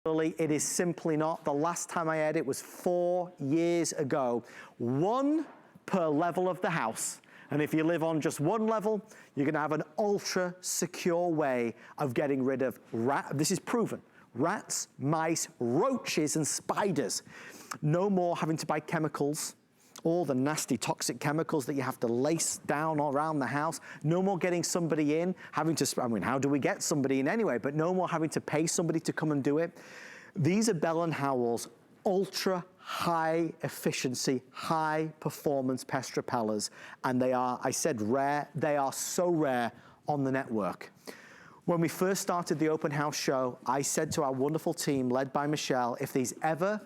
It is simply not. The last time I had it was 4 years ago. One per level of the house. And if you live on just one level, you're gonna have an ultra secure way of getting rid of this is proven, rats, mice, roaches, and spiders. No more having to buy chemicals, all the nasty toxic chemicals that you have to lace down around the house. No more getting somebody in, having to, I mean, how do we get somebody in anyway? But no more having to pay somebody to come and do it. These are Bell & Howell's ultra high efficiency, high performance pest repellers. And they are, I said rare, they are so rare on the network. When we first started the open house show, I said to our wonderful team led by Michelle, if these ever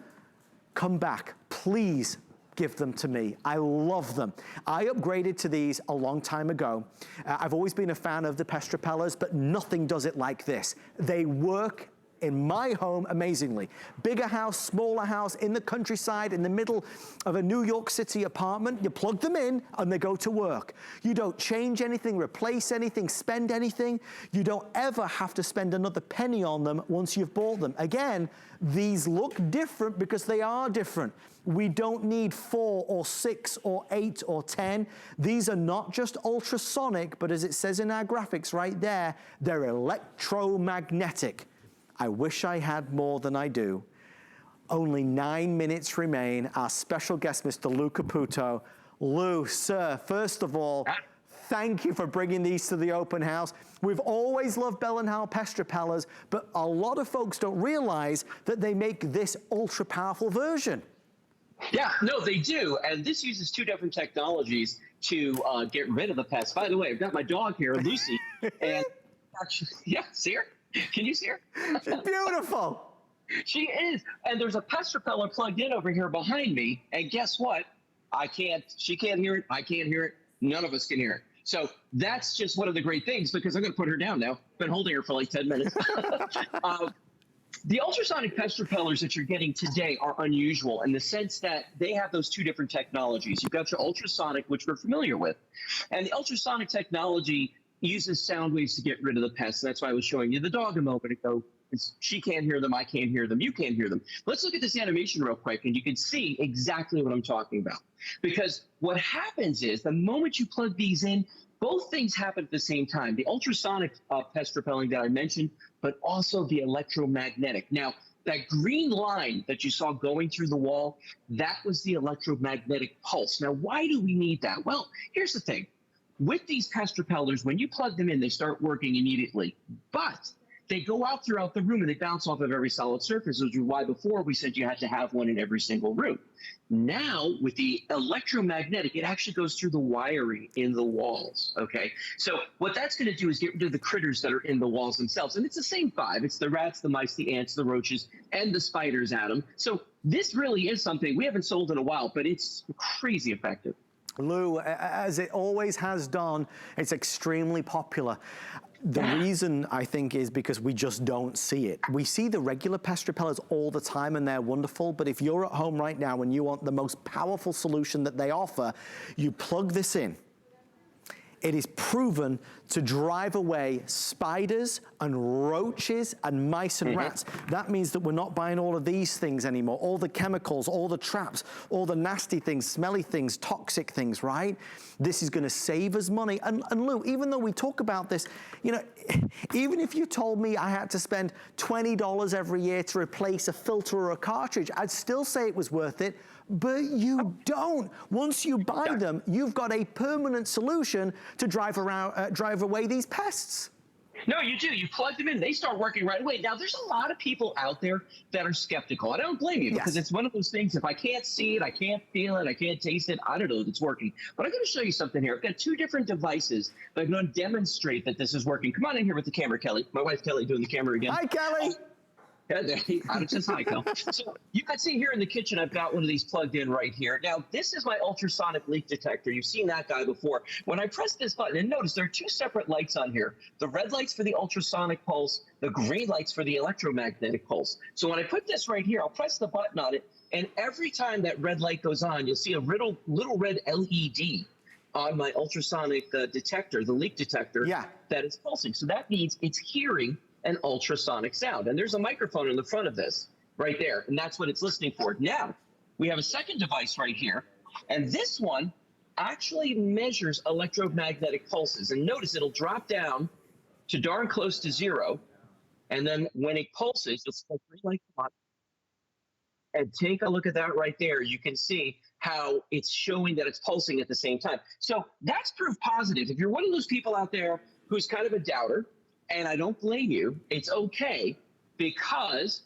come back, please give them to me. I love them. I upgraded to these a long time ago. I've always been a fan of the pest repellers, but nothing does it like this. They work in my home amazingly. Bigger house, smaller house, in the countryside, in the middle of a New York City apartment, you plug them in and they go to work. You don't change anything, replace anything, spend anything. You don't ever have to spend another penny on them once you've bought them. Again, these look different because they are different. We don't need 4 or 6 or 8 or 10. These are not just ultrasonic, but as it says in our graphics right there, they're electromagnetic. I wish I had more than I do. Only 9 minutes remain. Our special guest, Mr. Lou Caputo. Lou, sir, first of all, thank you for bringing these to the open house. We've always loved Bell & Howell pest repellers, but a lot of folks don't realize that they make this ultra powerful version. Yeah, no, they do. And this uses 2 different technologies to get rid of the pests. By the way, I've got my dog here, Lucy, and actually, yeah, see her? Can you see her? She's beautiful. She is. And there's a pest repeller plugged in over here behind me. And guess what? She can't hear it. I can't hear it. None of us can hear it. So that's just one of the great things, because I'm going to put her down now. Been holding her for like 10 minutes. The ultrasonic pest repellers that you're getting today are unusual in the sense that they have those 2 different technologies. You've got your ultrasonic, which we're familiar with. And the ultrasonic technology uses sound waves to get rid of the pests. That's why I was showing you the dog a moment ago. She can't hear them, I can't hear them, you can't hear them. Let's look at this animation real quick, and you can see exactly what I'm talking about. Because what happens is the moment you plug these in, both things happen at the same time. The ultrasonic pest repelling that I mentioned, but also the electromagnetic. Now, that green line that you saw going through the wall, that was the electromagnetic pulse. Now, why do we need that? Well, here's the thing. With these pest repellers, when you plug them in, they start working immediately. But they go out throughout the room and they bounce off of every solid surface, which is why before we said you had to have one in every single room. Now, with the electromagnetic, it actually goes through the wiring in the walls, okay? So what that's going to do is get rid of the critters that are in the walls themselves. And it's the same 5. It's the rats, the mice, the ants, the roaches, and the spiders, Adam. So this really is something we haven't sold in a while, but it's crazy effective. Lou, as it always has done, it's extremely popular. The reason, I think, is because we just don't see it. We see the regular pest repellers all the time and they're wonderful, but if you're at home right now and you want the most powerful solution that they offer, you plug this in. It is proven to drive away spiders and roaches and mice and rats. That means that we're not buying all of these things anymore, all the chemicals, all the traps, all the nasty things, smelly things, toxic things, right? This is gonna save us money. And Lou, even though we talk about this, you know, even if you told me I had to spend $20 every year to replace a filter or a cartridge, I'd still say it was worth it. But you don't. Once you buy them, you've got a permanent solution to drive away these pests. No, you do. You plug them in, they start working right away. Now, there's a lot of people out there that are skeptical. I don't blame you, because it's one of those things, if I can't see it, I can't feel it, I can't taste it, I don't know if it's working. But I'm going to show you something here. I've got 2 different devices that I'm going to demonstrate that this is working. Come on in here with the camera, Kelly. My wife, Kelly, doing the camera again. Hi, Kelly. Adam says hi, Kel. So you can see here in the kitchen, I've got one of these plugged in right here. Now, this is my ultrasonic leak detector. You've seen that guy before. When I press this button, and notice there are 2 separate lights on here. The red light's for the ultrasonic pulse, the green light's for the electromagnetic pulse. So when I put this right here, I'll press the button on it, and every time that red light goes on, you'll see a little red LED on my ultrasonic detector, the leak detector, that is pulsing. So that means it's hearing an ultrasonic sound. And there's a microphone in the front of this right there, and that's what it's listening for. Now, we have a second device right here, and this one actually measures electromagnetic pulses. And notice it'll drop down to darn close to 0, and then when it pulses, it's like, and take a look at that right there. You can see how it's showing that it's pulsing at the same time. So that's proof positive. If you're one of those people out there who's kind of a doubter, and I don't blame you, it's okay, because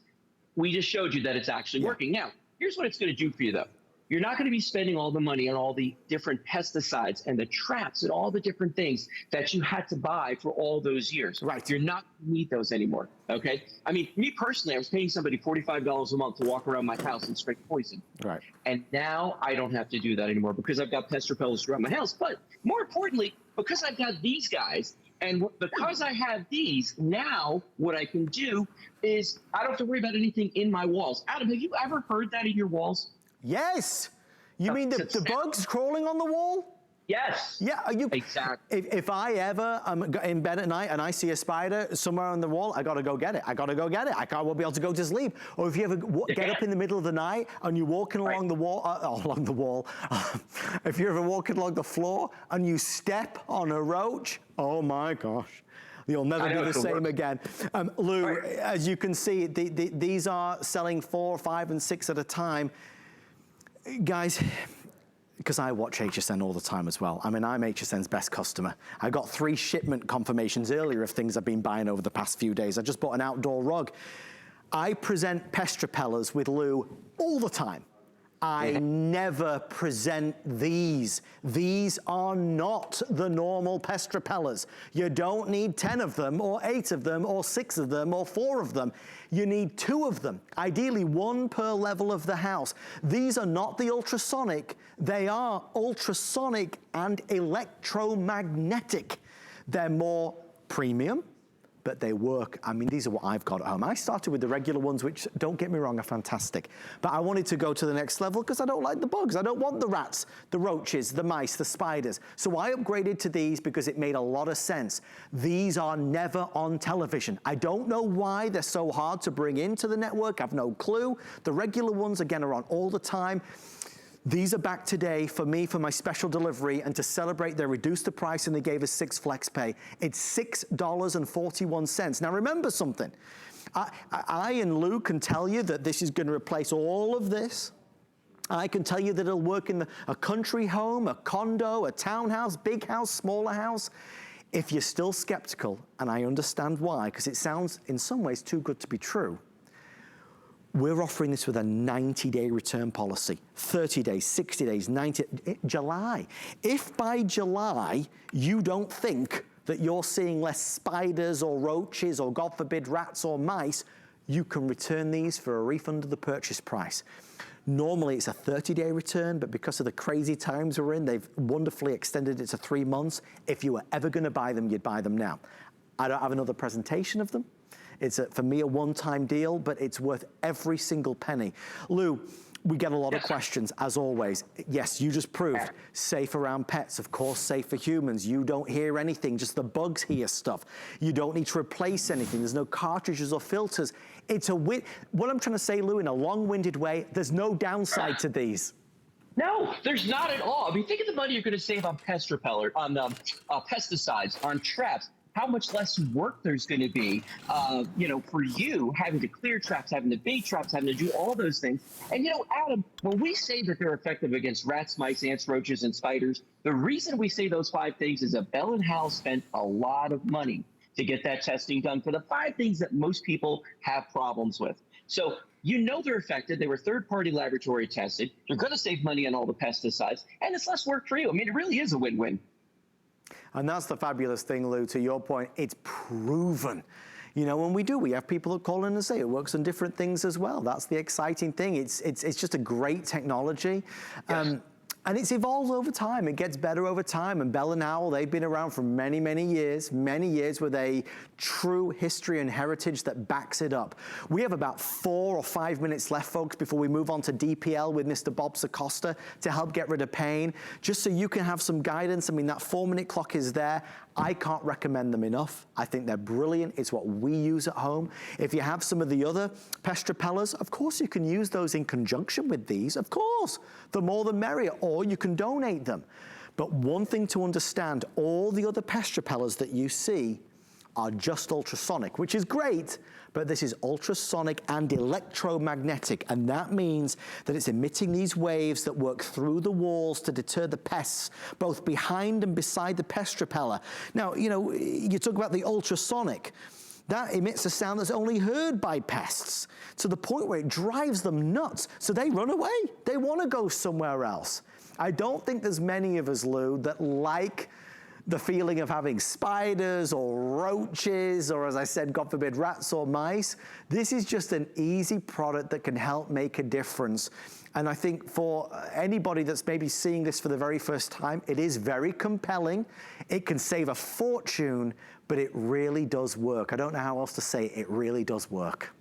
we just showed you that it's actually working. Now, here's what it's going to do for you, though. You're not going to be spending all the money on all the different pesticides and the traps and all the different things that you had to buy for all those years. Right. You're not going to need those anymore, okay? I mean, me personally, I was paying somebody $45 a month to walk around my house and spray poison. Right. And now I don't have to do that anymore because I've got pest repellers throughout my house. But more importantly, because I've got these guys, and because I have these, now what I can do is I don't have to worry about anything in my walls. Adam, have you ever heard that in your walls? Yes. You mean the bugs crawling on the wall? Yes. Yeah. Exactly. If I ever am in bed at night and I see a spider somewhere on the wall, I got to go get it. I won't be able to go to sleep. Or if you ever get up in the middle of the night and you're walking along the wall, if you're ever walking along the floor and you step on a roach, oh my gosh. You'll never be the same again. Lou, as you can see, these are selling 4, 5, and 6 at a time. Guys, because I watch HSN all the time as well. I mean, I'm HSN's best customer. I got 3 shipment confirmations earlier of things I've been buying over the past few days. I just bought an outdoor rug. I present pest repellers with Lou all the time. I never present these. These are not the normal pest repellers. You don't need 10 of them, or 8 of them, or 6 of them, or 4 of them. You need 2 of them, ideally 1 per level of the house. These are not the ultrasonic. They are ultrasonic and electromagnetic. They're more premium, but they work. I mean, these are what I've got at home. I started with the regular ones, which, don't get me wrong, are fantastic. But I wanted to go to the next level because I don't like the bugs. I don't want the rats, the roaches, the mice, the spiders. So I upgraded to these because it made a lot of sense. These are never on television. I don't know why they're so hard to bring into the network. I've no clue. The regular ones, again, are on all the time. These are back today for me, for my special delivery, and to celebrate, they reduced the price and they gave us 6 flex pay. It's $6.41. Now remember something, I and Lou can tell you that this is going to replace all of this. I can tell you that it'll work in a country home, a condo, a townhouse, big house, smaller house. If you're still skeptical, and I understand why, because it sounds in some ways too good to be true, we're offering this with a 90-day return policy, 30 days, 60 days, 90, July. If by July you don't think that you're seeing less spiders or roaches or, God forbid, rats or mice, you can return these for a refund of the purchase price. Normally it's a 30-day return, but because of the crazy times we're in, they've wonderfully extended it to 3 months. If you were ever gonna buy them, you'd buy them now. I don't have another presentation of them. It's, for me, a one-time deal, but it's worth every single penny. Lou, we get a lot of questions, as always. Yes, you just proved safe around pets, of course, safe for humans. You don't hear anything, just the bugs hear stuff. You don't need to replace anything. There's no cartridges or filters. It's what I'm trying to say, Lou, in a long-winded way, there's no downside to these. No, there's not at all. I mean, think of the money you're going to save on pest repeller, on pesticides, on traps. How much less work there's going to be, you know, for you having to clear traps, having to bait traps, having to do all those things. And, you know, Adam, when we say that they're effective against rats, mice, ants, roaches, and spiders, the reason we say those 5 things is that Bell and Howell spent a lot of money to get that testing done for the 5 things that most people have problems with. So you know they're effective. They were third-party laboratory tested. You're going to save money on all the pesticides, and it's less work for you. I mean, it really is a win-win. And that's the fabulous thing, Lou, to your point, it's proven. You know, when we have people that call in and say it works on different things as well. That's the exciting thing. It's just a great technology. Yes. And it's evolved over time. It gets better over time. And Bell and Howell, they've been around for many, many years with a true history and heritage that backs it up. We have about 4 or 5 minutes left, folks, before we move on to DPL with Mr. Bob Sacosta to help get rid of pain. Just so you can have some guidance. I mean, that 4-minute clock is there. I can't recommend them enough. I think they're brilliant. It's what we use at home. If you have some of the other pest repellers, of course you can use those in conjunction with these, of course. The more the merrier, or you can donate them. But one thing to understand, all the other pest repellers that you see are just ultrasonic, which is great, but this is ultrasonic and electromagnetic, and that means that it's emitting these waves that work through the walls to deter the pests, both behind and beside the pest repeller. Now, you know, you talk about the ultrasonic. That emits a sound that's only heard by pests, to the point where it drives them nuts, so they run away. They want to go somewhere else. I don't think there's many of us, Lou, that like the feeling of having spiders or roaches, or as I said, God forbid, rats or mice. This is just an easy product that can help make a difference. And I think for anybody that's maybe seeing this for the very first time, it is very compelling. It can save a fortune, but it really does work. I don't know how else to say it. It really does work.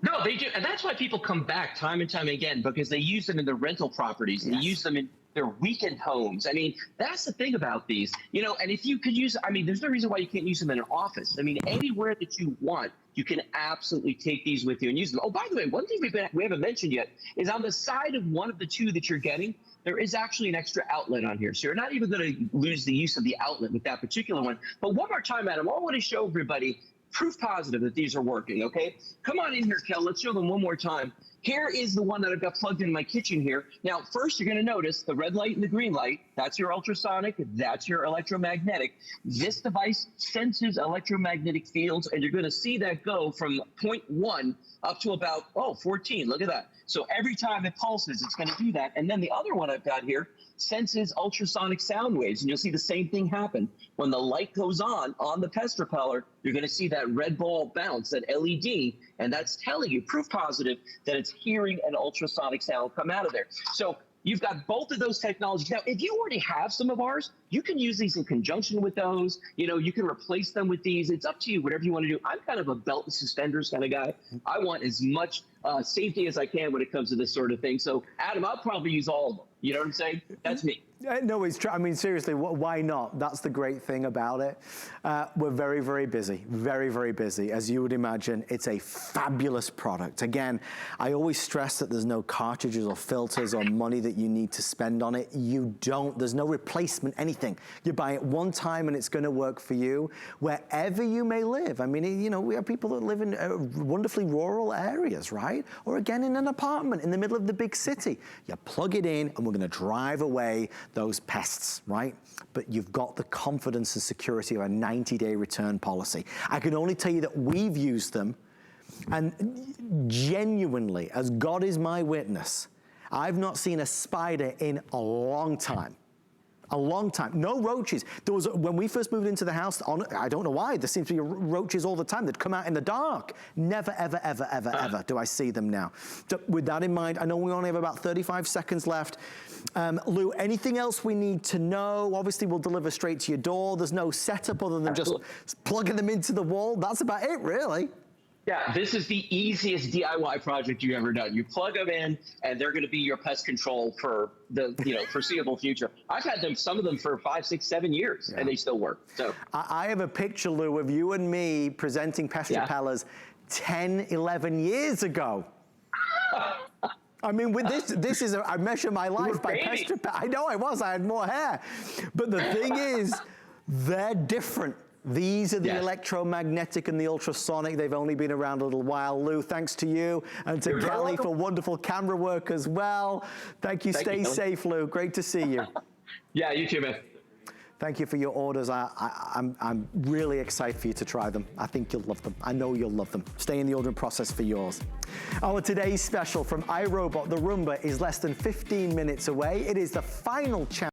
No, they do. And that's why people come back time and time again, because they use them in the rental properties. Yes. They use them in their weekend homes. I mean, that's the thing about these, you know, and if you could use, I mean, there's no reason why you can't use them in an office. I mean, anywhere that you want, you can absolutely take these with you and use them. Oh, by the way, one thing we haven't mentioned yet is on the side of one of the two that you're getting, there is actually an extra outlet on here. So you're not even going to lose the use of the outlet with that particular one. But one more time, Adam, I want to show everybody proof positive that these are working, okay? Come on in here, Kel. Let's show them one more time. Here is the one that I've got plugged in my kitchen here. Now, first, you're going to notice the red light and the green light. That's your ultrasonic. That's your electromagnetic. This device senses electromagnetic fields, and you're going to see that go from 0.1 up to about, 14. Look at that. So every time it pulses, it's going to do that. And then the other one I've got here senses ultrasonic sound waves, and you'll see the same thing happen. When the light goes on the pest repeller, you're going to see that red ball bounce, that LED, and that's telling you, proof positive, that it's hearing an ultrasonic sound come out of there. So you've got both of those technologies. Now, if you already have some of ours, you can use these in conjunction with those. You know, you can replace them with these. It's up to you, whatever you want to do. I'm kind of a belt and suspenders kind of guy. I want as much safety as I can when it comes to this sort of thing. So, Adam, I'll probably use all of them. You know what I'm saying? That's me. No, it's true. I mean, seriously, why not? That's the great thing about it. We're very, very busy. Very, very busy. As you would imagine, it's a fabulous product. Again, I always stress that there's no cartridges or filters or money that you need to spend on it. You don't. There's no replacement, anything. You buy it one time and it's going to work for you wherever you may live. I mean, you know, we have people that live in wonderfully rural areas, right? Or again, in an apartment in the middle of the big city. You plug it in and we're going to drive away those pests, right? But you've got the confidence and security of a 90-day return policy. I can only tell you that we've used them, and genuinely, as God is my witness, I've not seen a spider in a long time. A long time. No roaches. There was, when we first moved into the house, I don't know why, there seems to be roaches all the time. They'd come out in the dark. Never, ever, ever, ever, ever do I see them now. So with that in mind, I know we only have about 35 seconds left. Lou, anything else we need to know? Obviously, we'll deliver straight to your door. There's no setup other than just plugging them into the wall. That's about it, really. Yeah, this is the easiest DIY project you've ever done. You plug them in, and they're going to be your pest control for the foreseeable future. I've had them, some of them, for 5, 6, 7 years, and they still work. So I have a picture, Lou, of you and me presenting pest repellers 10, 11 years ago. I mean, with this is I measure my life by pest repellers. I know I was. I had more hair, but the thing is, they're different. These are the electromagnetic and the ultrasonic. They've only been around a little while. Lou, thanks to you and to Kelly for wonderful camera work as well. Thank you. Stay safe, Lou. Great to see you. Yeah, you too, man. Thank you for your orders. I'm really excited for you to try them. I think you'll love them. I know you'll love them. Stay in the ordering process for yours. Our today's special from iRobot, the Roomba, is less than 15 minutes away. It is the final chance